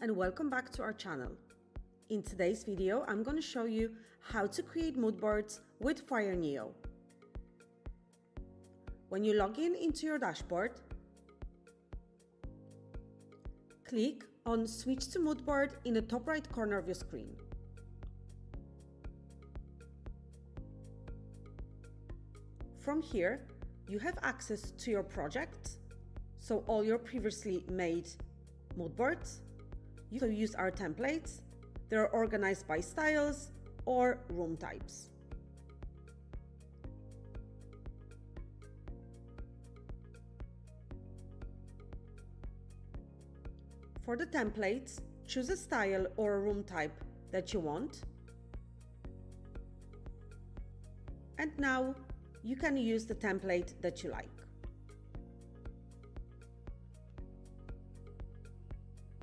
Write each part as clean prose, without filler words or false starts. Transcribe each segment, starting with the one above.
and welcome back to our channel. In today's video, I'm going to show you how to create mood boards with Foyr Neo. When you log in into your dashboard, click on Switch to Moodboard in the top right corner of your screen. From here, you have access to your projects, so all your previously made mood boards. You can use our templates. They're organized by styles or room types. For the templates, choose a style or a room type that you want. And now you can use the template that you like.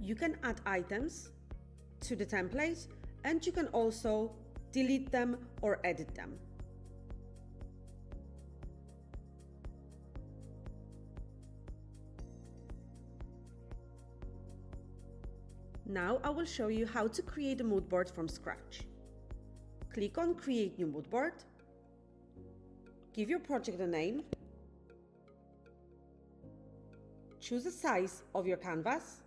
You can add items to the template, and you can also delete them or edit them. Now I will show you how to create a mood board from scratch. Click on Create New Mood Board. Give your project a name. Choose the size of your canvas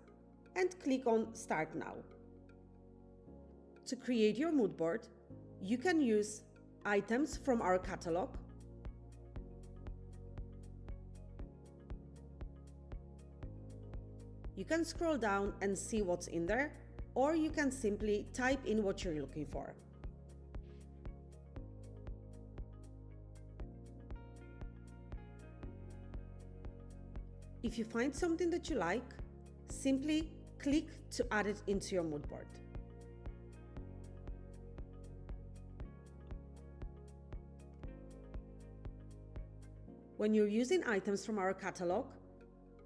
and click on Start Now. To create your mood board, you can use items from our catalog. You can scroll down and see what's in there, or you can simply type in what you're looking for. If you find something that you like, simply click to add it into your mood board. When you're using items from our catalog,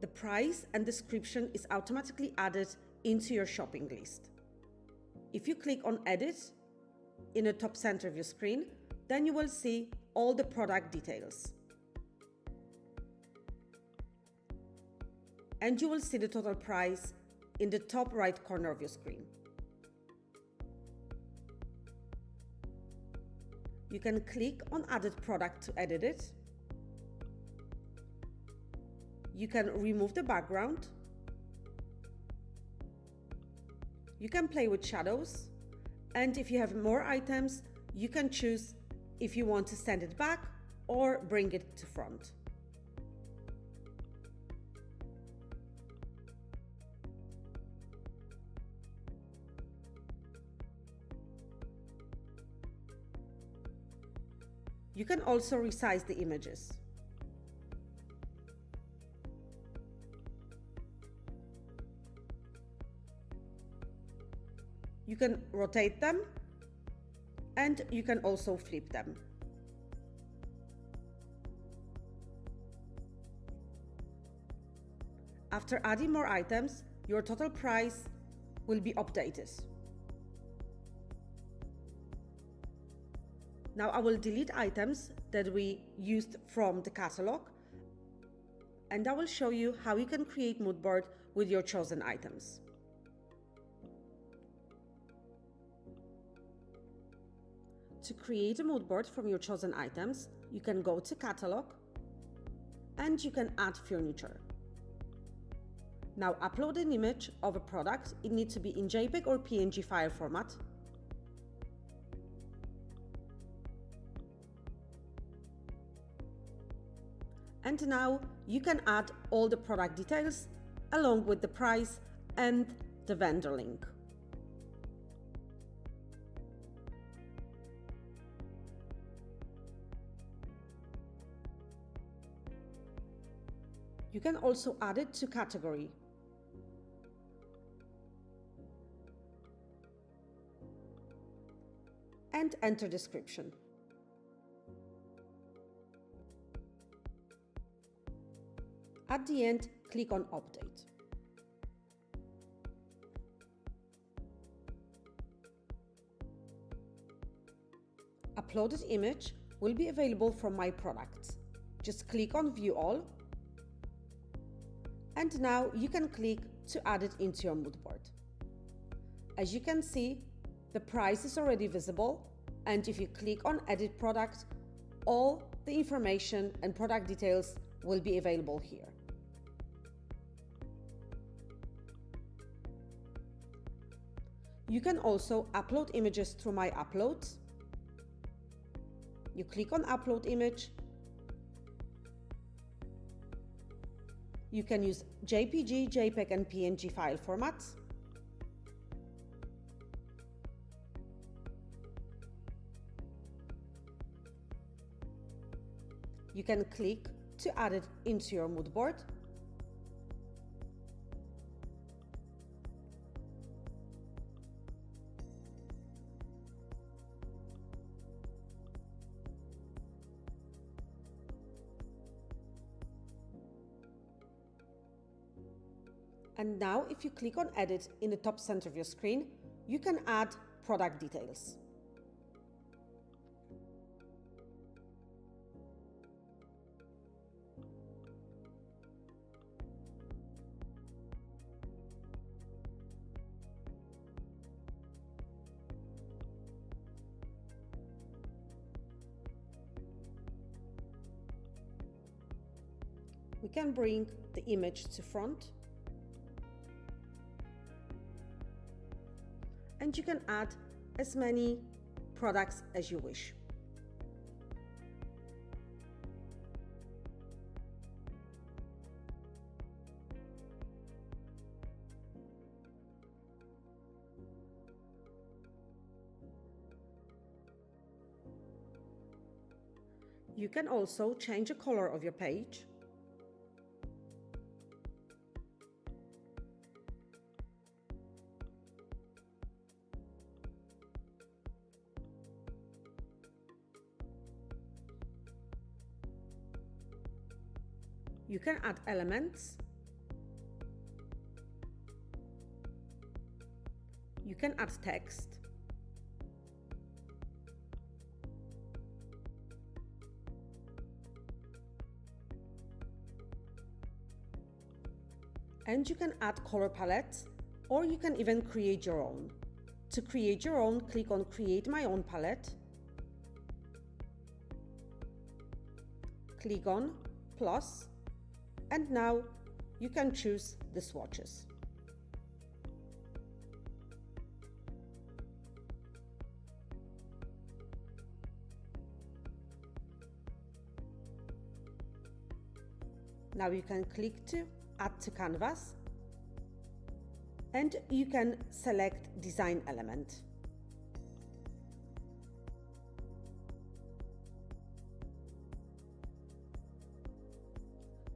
the price and description is automatically added into your shopping list. If you click on Edit in the top center of your screen, then you will see all the product details. And you will see the total price in the top right corner of your screen. You can click on Added Product to edit it. You can remove the background. You can play with shadows. And if you have more items, you can choose if you want to send it back or bring it to front. You can also resize the images. You can rotate them, and you can also flip them. After adding more items, your total price will be updated. Now I will delete items that we used from the catalog, and I will show you how you can create mood board with your chosen items. To create a mood board from your chosen items, you can go to Catalogue and you can add furniture. Now upload an image of a product. It needs to be in JPEG or PNG file format. And now you can add all the product details along with the price and the vendor link. You can also add it to category. And enter description. At the end, click on Update. Uploaded image will be available from My Products. Just click on View All. And now you can click to add it into your mood board. As you can see, the price is already visible, and if you click on Edit Product, all the information and product details will be available here. You can also upload images through My Uploads. You click on Upload Image. You can use JPG, JPEG, and PNG file formats. You can click to add it into your mood board. And now if you click on Edit in the top center of your screen, you can add product details. We can bring the image to front. And you can add as many products as you wish. You can also change the color of your page. You can add elements. You can add text. And you can add color palettes, or you can even create your own. To create your own, click on Create My Own Palette. Click on Plus. And now you can choose the swatches. Now you can click to Add to Canvas, and you can select Design Element.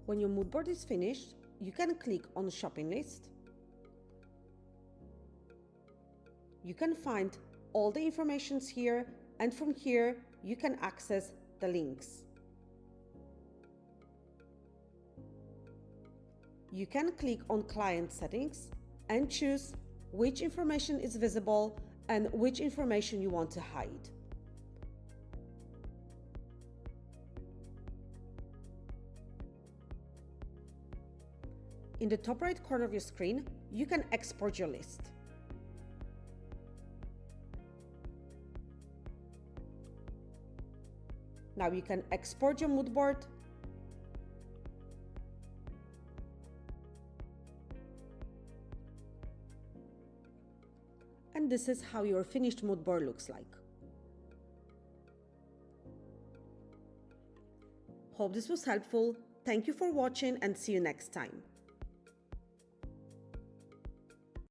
When your mood board is finished, you can click on Shopping List. You can find all the information here, and from here you can access the links. You can click on Client Settings and choose which information is visible and which information you want to hide. In the top right corner of your screen, you can export your list. Now you can export your mood board. And this is how your finished mood board looks like. Hope this was helpful. Thank you for watching and see you next time.